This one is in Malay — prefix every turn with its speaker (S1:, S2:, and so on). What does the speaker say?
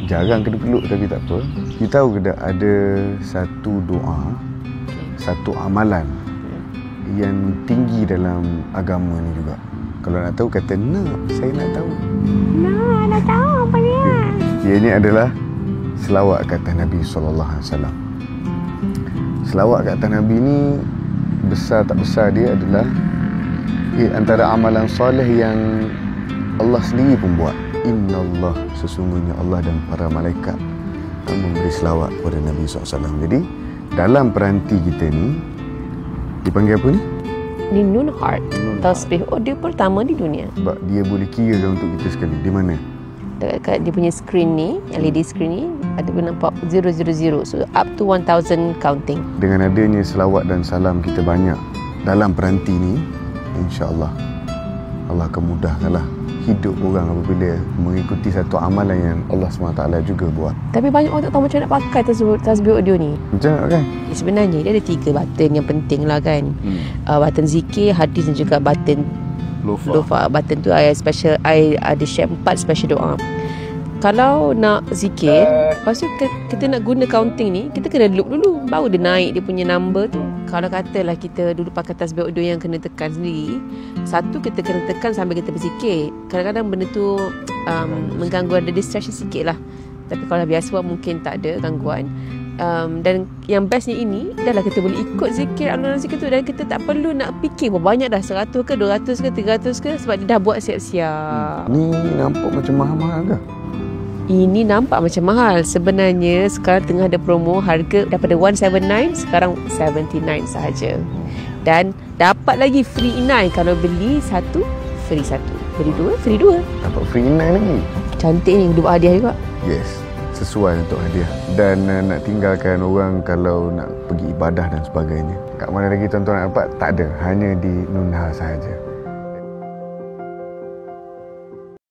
S1: Jarang kena peluk tapi tak apa. You tahu ke tak ada satu doa, satu amalan yang tinggi dalam agama ni juga. Kalau nak tahu kata nak, saya nak tahu.
S2: Nak tahu apa dia?
S1: Ianya adalah selawat ke atas Nabi SAW. Selawat ke atas Nabi ni besar tak besar dia adalah antara amalan soleh yang Allah sendiri pun buat. Inna Allah, sesungguhnya Allah dan para malaikat memberi selawat kepada Nabi SAW. Jadi dalam peranti kita ni dipanggil apa ni?
S2: Ni Nun Heart. Tasbih audio pertama di dunia.
S1: Sebab dia boleh kirakan untuk kita sekali. Di mana?
S2: Dekat dia punya screen ni, LED screen ni, ada pun nampak 000. So up to 1000 counting.
S1: Dengan adanya selawat dan salam kita banyak dalam peranti ni, insya-Allah Allah akan mudahkanlah hidup orang apabila mengikuti satu amalan yang Allah SWT juga buat.
S2: Tapi banyak orang tak tahu macam nak pakai tasbih audio ni.
S1: Macam mana kan?
S2: Sebenarnya dia ada 3 button yang penting lah kan. Button zikir, hadis dan juga button lofa. Button tu special, ada share 4 special doa. Kalau nak zikir, lepas tu kita nak guna counting ni, kita kena loop dulu, baru dia naik dia punya number tu. Kalau katalah kita dulu pakai tasbih audio yang kena tekan sendiri, satu kita kena tekan sambil kita berzikir. Kadang-kadang benda tu mengganggu, ada distraction sikit lah. Tapi kalau biasa buat mungkin tak ada gangguan. Dan yang bestnya ini adalah kita boleh ikut zikir, alunan zikir tu, dan kita tak perlu nak fikir berapa banyak dah, 100 ke 200 ke 300 ke, sebab dia dah buat siap-siap.
S1: Ni nampak macam mahal-mahal ke?
S2: Ini nampak macam mahal. Sebenarnya sekarang tengah ada promo, harga daripada 179 sekarang 79 sahaja. Dan dapat lagi free inai kalau beli satu free satu. Beli 2 free 2.
S1: Dapat free inai lagi.
S2: Cantik ni, 2 hadiah juga.
S1: Yes, sesuai untuk hadiah. Dan nak tinggalkan orang kalau nak pergi ibadah dan sebagainya. Kat mana lagi tuan-tuan nak dapat? Tak ada, hanya di Nunha sahaja.